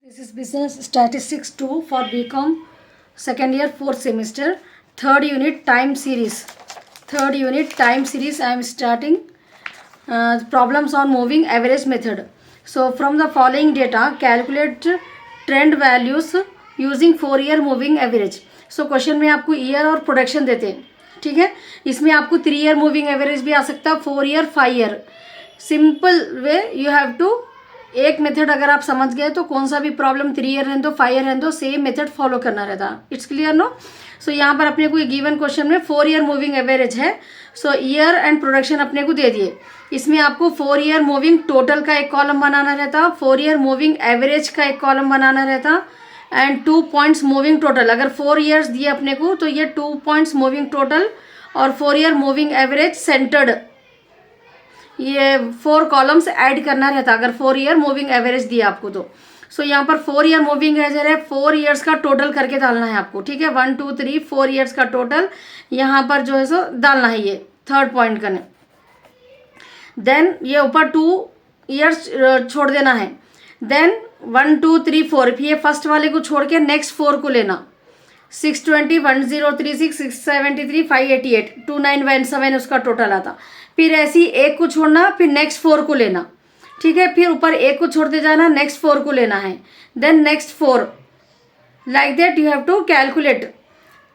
This is Business Statistics 2 for BCom second year 4th semester, third unit time series. Third unit time series I am starting problems on moving average method. So from the following data calculate trend values using 4-year moving average. So question में आपको year और production देते हैं, ठीक है. इसमें आपको 3-year moving average भी आ सकता है, 4-year 5-year. Simple way you have to एक मेथड अगर आप समझ गए तो कौन सा भी प्रॉब्लम 3-year रहने दो 5-year रहने दो सेम मेथड फॉलो करना रहता. It's clear no. सो यहाँ पर अपने को गिवन क्वेश्चन में 4-year मूविंग एवरेज है. सो ईयर एंड प्रोडक्शन अपने को दे दिए. इसमें आपको 4-year मूविंग टोटल का एक कॉलम बनाना रहता, 4-year मूविंग एवरेज का एक कॉलम बनाना रहता एंड 2 पॉइंट्स मूविंग टोटल. अगर 4 years दिए अपने को तो ये 2 पॉइंट्स मूविंग टोटल और 4-year मूविंग एवरेज सेंटर्ड, ये 4 कॉलम्स ऐड करना रहता अगर 4-year मूविंग एवरेज दिया आपको तो. सो यहाँ पर 4-year मूविंग एवरेज है, 4 years का टोटल करके डालना है आपको, ठीक है. 1 2 3 4 years का टोटल यहाँ पर जो है सो डालना है, ये थर्ड पॉइंट करने. देन ये ऊपर 2 years छोड़ देना है. देन 1 2 3 4 ये फर्स्ट वाले को छोड़ के नेक्स्ट 4 को लेना. 620 1036 673 588 2917 उसका टोटल आता. फिर ऐसी एक को छोड़ना, फिर नेक्स्ट 4 को लेना, ठीक है. फिर ऊपर एक को छोड़ते जाना, नेक्स्ट 4 को लेना है. Then next 4 like that you have to calculate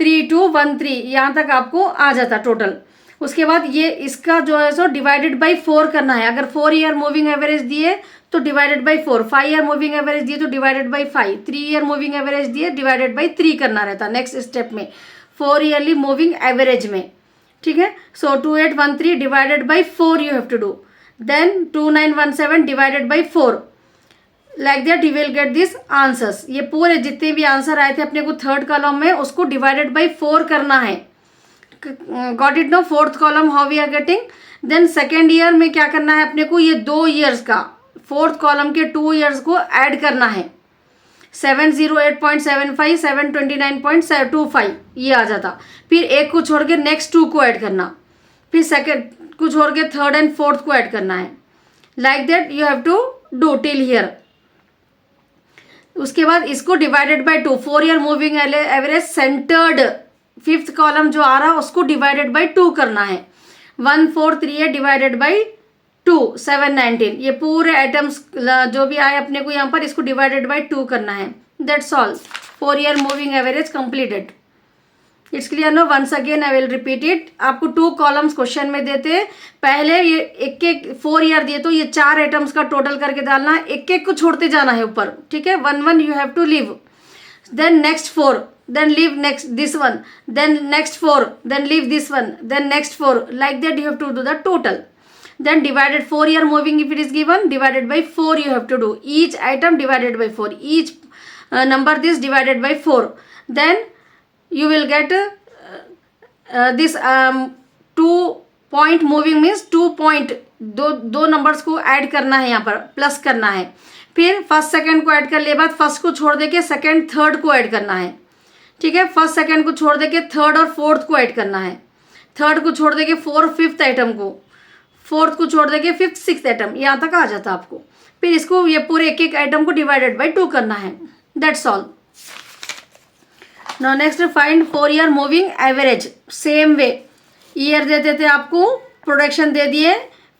3213 यहाँ तक आपको आ जाता टोटल. उसके बाद ये इसका जो है सो डिवाइडेड बाई 4 करना है. अगर 4-year मूविंग एवरेज दिए तो divided by 4, 5-year moving average दिए तो divided by 5, 3-year moving average दिए डिवाइडेड बाई 3 करना रहता नेक्स्ट स्टेप में 4-yearly मूविंग एवरेज में, ठीक है. So 2813 divided by 4 you have to do. Then 2917 divided by 4 like that you will get this answers. ये पूरे जितने भी आंसर आए थे अपने को थर्ड कॉलम में उसको डिवाइडेड बाई 4 करना है. Got it no. Fourth column how we are getting. Then second year में क्या करना है अपने को, ये 2 years का फोर्थ कॉलम के 2 years को ऐड करना है. 708.75 729.25 ये आ जाता. फिर एक को छोड़ के नेक्स्ट 2 को ऐड करना, फिर सेकेंड को छोड़ के थर्ड एंड फोर्थ को ऐड करना है. Like that you have to do till here. उसके बाद इसको divided by 2, 4-year moving average centred fifth column जो आ रहा है उसको डिवाइडेड बाई 2 करना है. 1438 डिवाइडेड बाई 2 719 ये पूरे आइटम्स जो भी आए अपने को यहाँ पर इसको डिवाइडेड बाई 2 करना है. That's all. 4-year moving average completed. It's clear no. Once again I will repeat it. आपको 2 कॉलम्स क्वेश्चन में देते, पहले ये एक एक 4 year दिए तो ये 4 आइटम्स का टोटल करके डालना है, एक एक को छोड़ते जाना है ऊपर, ठीक है. 1 you have to leave. Then next 4, then leave next this one, then next 4, then leave this one, then next 4, like that you have to do the total. Then divided 4-year moving if it is given, divided by 4 you have to do. Each item divided by 4, each number this divided by 4. Then you will get this 2 point moving means 2 point, दो numbers को add करना है, यहाँ पर plus करना है. फिर first second को ऐड कर ले बाद फर्स्ट को छोड़ दे के सेकेंड थर्ड को ऐड करना है, ठीक है. फर्स्ट सेकेंड को छोड़ दे के थर्ड और फोर्थ को ऐड करना है. थर्ड को छोड़ दे के 4 5th आइटम को, फोर्थ को छोड़ दे के 5th 6th आइटम, यहाँ तक आ जाता आपको. फिर इसको ये पूरे एक एक आइटम को डिवाइडेड बाई 2 करना है. That's all. Now next find 4-year moving average. Same way year दे देते आपको, प्रोडक्शन दे दिए,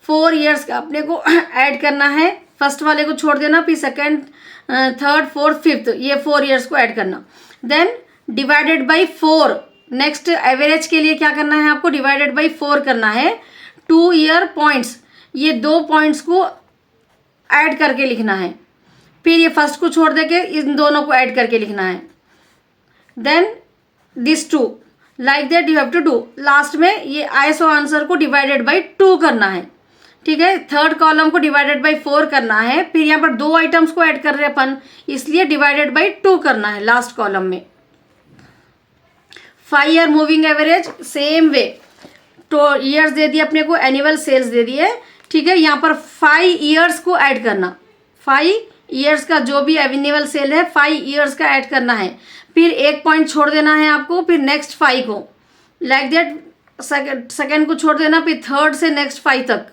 4 years का अपने को ऐड करना है. फर्स्ट वाले को छोड़ देना, फिर सेकेंड थर्ड फोर्थ 5th ये 4 years को ऐड करना. Then divided by 4. Next average के लिए क्या करना है आपको, डिवाइडेड बाई 4 करना है. 2-year पॉइंट्स, ये 2 पॉइंट्स को ऐड करके लिखना है. फिर ये फर्स्ट को छोड़ दे के इन दोनों को ऐड करके लिखना है. Then this 2 like that you have to do. Last में ये आईएसओ आंसर को डिवाइडेड बाई 2 करना है, ठीक है. थर्ड कॉलम को डिवाइडेड बाई 4 करना है. फिर यहाँ पर 2 आइटम्स को ऐड कर रहे अपन, इसलिए डिवाइडेड बाई 2 करना है लास्ट कॉलम में. 5-year मूविंग एवरेज सेम वे. तो ईयर्स दे दिए अपने को, एनुअल सेल्स दे दिए, ठीक है. यहाँ पर 5 years को ऐड करना, 5 years का जो भी एनुअल सेल है 5 years का ऐड करना है. फिर एक पॉइंट छोड़ देना है आपको, फिर नेक्स्ट 5 को, लाइक दैट सेकेंड को छोड़ देना, फिर थर्ड से नेक्स्ट 5 तक.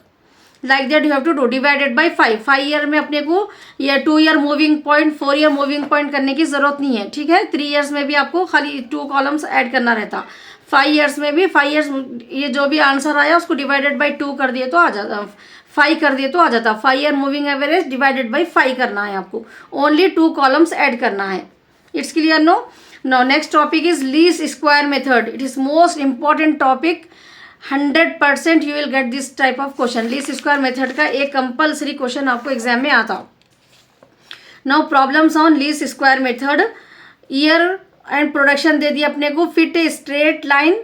Like that you have to do, divided by 5। 5 year में अपने को ये 2 year moving point, 4 year moving point करने की ज़रूरत नहीं है, ठीक है। 3 ईयर्स में भी आपको खाली 2 कॉलम्स ऐड करना रहता। 5 ईयर्स में भी 5 ईयर्स, ये जो भी आंसर आया उसको डिवाइडेड बाई 2 कर दिए तो आ जाता, 5 कर दिए तो आ जाता। 5 year moving average divided by 5 करना है आपको, ओनली 2 कॉलम्स ऐड करना है। It's clear no? Now next topic is least square method. It is most important topic, 100% you will get this type of question. Least square method का एक compulsory question आपको exam में आता। Now problems on least square method. Year and production दे दिया अपने को। Fit a straight line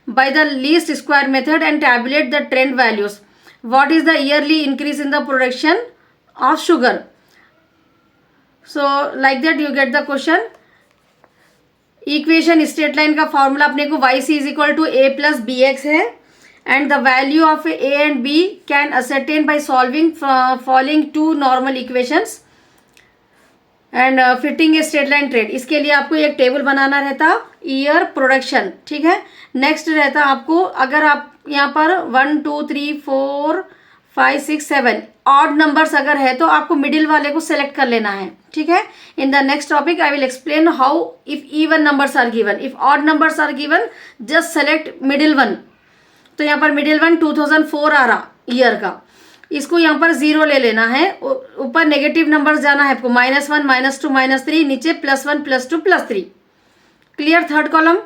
by the least square method and tabulate the trend values. What is the yearly increase in the production of sugar. So like that you get the question. Equation straight line का formula अपने को Y C is equal to A plus B X है, and the value of A and B can ascertain by solving following 2 normal equations and fitting a straight line trade. इसके लिए आपको एक table बनाना रहता, year production, ठीक है। Next रहता आपको, अगर आप यहाँ पर 1 2 3 4 5 6 7 ऑड नंबर्स अगर है तो आपको मिडिल वाले को सेलेक्ट कर लेना है, ठीक है। In the next topic I will explain how if even numbers are given, if odd numbers are given just select middle one. तो यहाँ पर मिडिल वन 2004 आ रहा ईयर का, इसको यहाँ पर 0 ले लेना है। ऊपर नेगेटिव नंबर्स जाना है आपको, -1 -2 -3, नीचे +1 +2 +3। Clear? Third column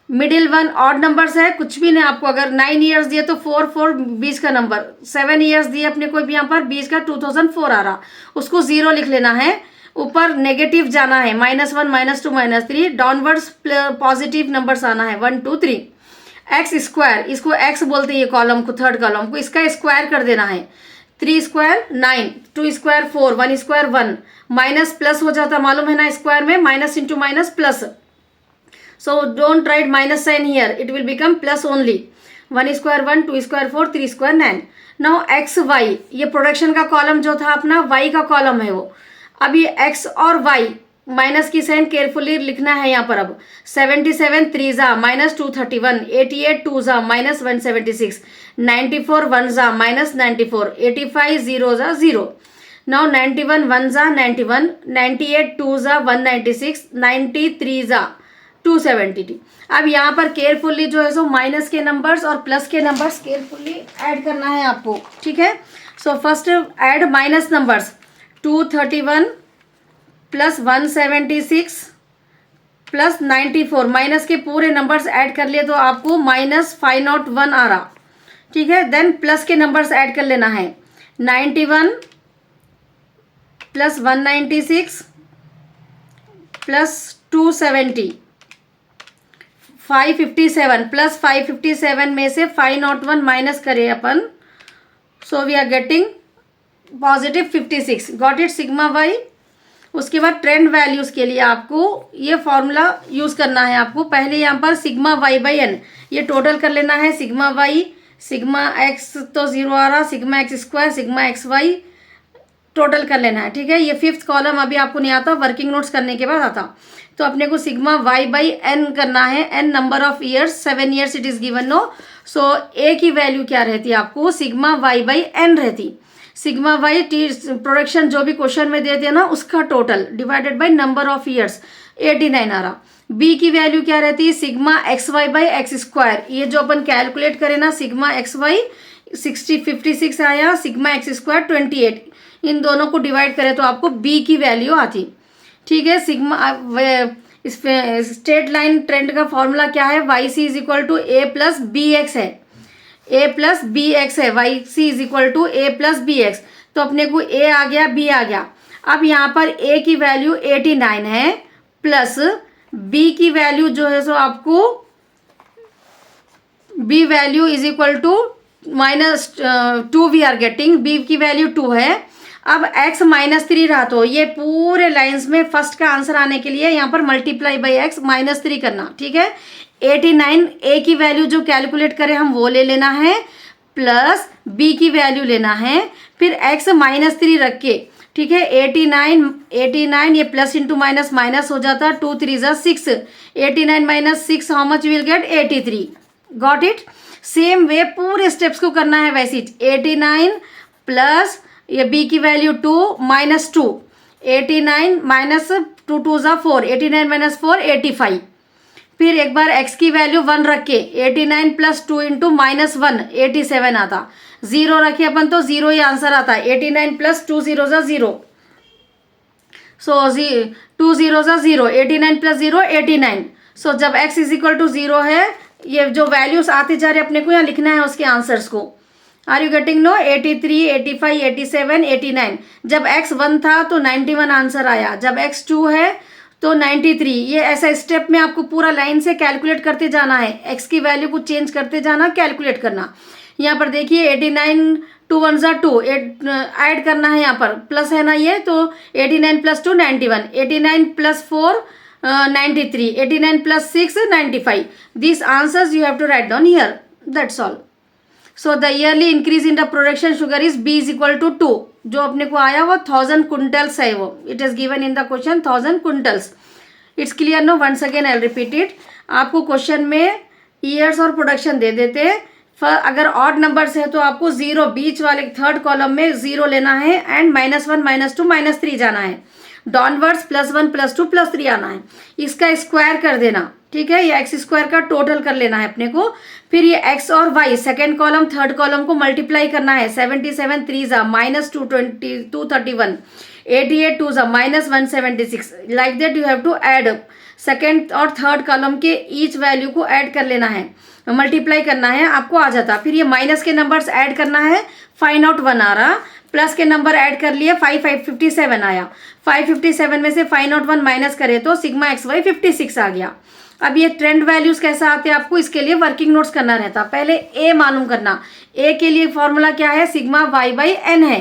middle one odd numbers है, कुछ भी नहीं आपको। अगर 9 ईयर्स दिए तो 4 4 बीच का नंबर, 7 ईयर्स दिए अपने को भी यहाँ पर बीच का 2004 आ रहा, उसको 0 लिख लेना है। ऊपर नेगेटिव जाना है, -1 -2 -3, डाउनवर्ड्स पॉजिटिव नंबर्स आना है 1 2 3। एक्स स्क्वायर, इसको एक्स बोलते हैं ये कॉलम को, थर्ड कॉलम को, इसका स्क्वायर कर देना है। 3 square 9, 2 square 4, 1 square 1, minus plus हो जाता मालूम है ना, स्क्वायर में minus into minus plus. So don't write minus sign here, it will become plus only। 1 square 1, 2 square 4, 3 square 9। Now x y, ये प्रोडक्शन का कॉलम जो था अपना y का कॉलम है वो। अब ये x और y माइनस की साइन केयरफुली लिखना है यहाँ पर। अब 77 3 जा -231, 88 2 जा -176, 94 1 जा -94, 85 0 जा 0। नाउ 91 1 जा 91, 98 2 जा 196, 93 जा 270। अब यहाँ पर केयरफुली जो है सो माइनस के नंबर्स और प्लस के नंबर्स केयरफुली ऐड करना है आपको, ठीक है। So first aid minus numbers, 231 plus 176 plus 94, minus के पूरे नंबर्स ऐड कर लिए तो आपको -501 आ रहा, ठीक है। देन प्लस के नंबर्स ऐड कर लेना है, 91 प्लस 196 प्लस 270, 557 प्लस 557 में से 501 माइनस करें अपन, so we are getting positive 56। Got it? Sigma Y. उसके बाद ट्रेंड वैल्यूज़ के लिए आपको ये फॉर्मूला यूज़ करना है। आपको पहले यहाँ पर सिग्मा वाई बाई एन ये टोटल कर लेना है। सिग्मा वाई, सिग्मा एक्स तो 0 आ रहा, sigma X square, sigma X Y total कर लेना है, ठीक है। ये 5th कॉलम अभी आपको नहीं आता, वर्किंग नोट्स करने के बाद आता। तो अपने को सिग्मा वाई बाई एन करना है। N number of years, 7 years it is given no. So A की वैल्यू क्या रहती है आपको, सिग्मा वाई बाई एन रहती। सिग्मा वाई टी प्रोडक्शन जो भी क्वेश्चन में देते हैं ना उसका total divided by number of years, 89 आ रहा। बी की वैल्यू क्या रहती है, sigma X Y by X square. ये जो अपन कैलकुलेट करें ना, सिग्मा एक्स वाई 56 आया, सिग्मा एक्स स्क्वायर 28, इन दोनों को डिवाइड करें तो आपको बी की वैल्यू आती, ठीक है। सिग्मा स्ट्रेट लाइन ट्रेंड का फॉर्मूला क्या है, Y C is equal to A plus B X है, ए प्लस बी एक्स है, Y C is equal to A plus B X. तो अपने को ए आ गया, बी आ गया। अब यहाँ पर ए की वैल्यू 89 है, प्लस बी की वैल्यू जो है सो आपको B value is equal to -2 we are getting, B की वैल्यू 2 है। अब x -3 रहा तो ये पूरे लाइंस में फर्स्ट का आंसर आने के लिए यहाँ पर मल्टीप्लाई बाई x -3 करना, ठीक है। 89 a की वैल्यू जो कैलकुलेट करें हम वो ले लेना है, प्लस b की वैल्यू लेना है, फिर x -3 रख के, ठीक है। 89 ये प्लस इंटू माइनस माइनस हो जाता, 2 3 जा 6, 89 -6 how much will get 83। Got it? Same way पूरे स्टेप्स को करना है वैसे 89 प्लस ये बी की वैल्यू 2 माइनस 2, 89 माइनस 2 2 ज़ा 4, 89 माइनस 4 85। फिर एक बार x की वैल्यू 1 रख के 89 प्लस 2 इंटू माइनस 1 87 आता, 0 रखे अपन तो 0 ही आंसर आता है। 89 प्लस 2 0 ज़ा 0, सो 2 0 ज़ा 0, 89 प्लस 0 89। सो जब x इज इक्वल टू 0 है, ये जो वैल्यूज आते जा रहे अपने को यहाँ लिखना है उसके आंसर्स को। Are you getting no? 83 85 87 89। जब x 1 था तो 91 आंसर आया, जब x 2 है तो 93। ये ऐसा स्टेप में आपको पूरा लाइन से कैलकुलेट करते जाना है, x की वैल्यू को चेंज करते जाना, कैलकुलेट करना। यहाँ पर देखिए 89 2 1 ज़ा 2, ऐड करना है यहाँ पर, प्लस है ना ये, तो 89 plus 2 91, 89 plus 4 93, 89 plus 6 95। This answers you have to write down here, that's all. So the yearly increase in the production sugar is B is equal to 2। जो अपने को आया वो 1000 क्विंटल्स है, वो it is given in the question 1000 quintals. It's clear no? Once again I repeat it. आपको question में years और प्रोडक्शन दे देते हैं, अगर ऑड नंबर्स है तो आपको 0 बीच वाले थर्ड कॉलम में 0 लेना है एंड -1 -2 -3 जाना है, डाउनवर्ड्स +1 +2 +3 आना है। इसका स्क्वायर कर देना, ठीक है, ये एक्स स्क्वायर का टोटल कर लेना है अपने को। फिर ये एक्स और Y second column third column को मल्टीप्लाई करना है। 77 3 ज़ा -231, 88 2 ज़ा -176। Like that you have to add second और थर्ड कॉलम के ईच वैल्यू को ऐड कर लेना है, मल्टीप्लाई करना है, आपको आ जाता। फिर ये माइनस के नंबर्स ऐड करना है, फाइंड आउट 1 आ रहा, प्लस के नंबर ऐड कर लिए 557 आया, 557 में से फाइंड आउट 1 माइनस करे तो सिग्मा एक्स वाई 56 आ गया। अब ये ट्रेंड वैल्यूज कैसे आते हैं आपको, इसके लिए वर्किंग नोट्स करना रहता। पहले ए मालूम करना, ए के लिए फॉर्मूला क्या है, सिग्मा वाई बाई एन है,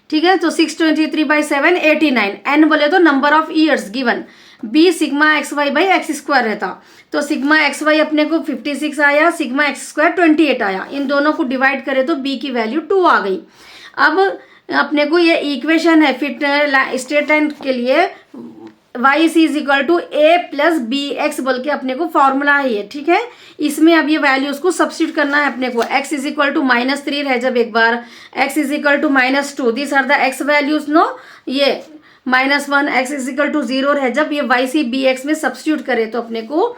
ठीक है। तो 623/7 89, एन बोले तो number of years given, B sigma X Y by X square रहता। तो सिग्मा एक्स वाई अपने को 56 आया, सिग्मा एक्स स्क्वायर 28 आया। इन दोनों को डिवाइड करें तो बी की वैल्यू 2 आ गई। अब अपने को ये इक्वेशन है फिट स्ट्रेट लाइन के लिए, Y C is equal to A plus B X बोल के अपने को फॉर्मूला है ये, ठीक है। इसमें अब ये वैल्यूज को सब्स्टिट्यूट करना है अपने को। एक्स इज इक्वल टू -3 है जब एक बार, X is equal to -2, this are the X values no. ये -1 एक्स इज इक्वल टू 0 है जब, ये वाई सी बी एक्स में सब्स्टिट्यूट करे तो अपने को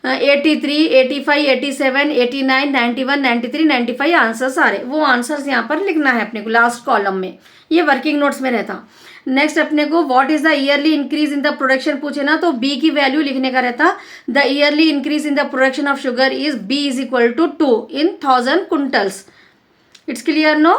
83 85 87 89 91 93 95 आंसर्स आ रहे। वो आंसर्स यहाँ पर लिखना है अपने को लास्ट कॉलम में, ये वर्किंग नोट्स में रहता। नेक्स्ट अपने को what is the yearly increase in the production पूछे ना, तो बी की वैल्यू लिखने का रहता। The yearly increase in the production of sugar is B is equal to 2 इन 1000 क्विंटल्स। It's clear no?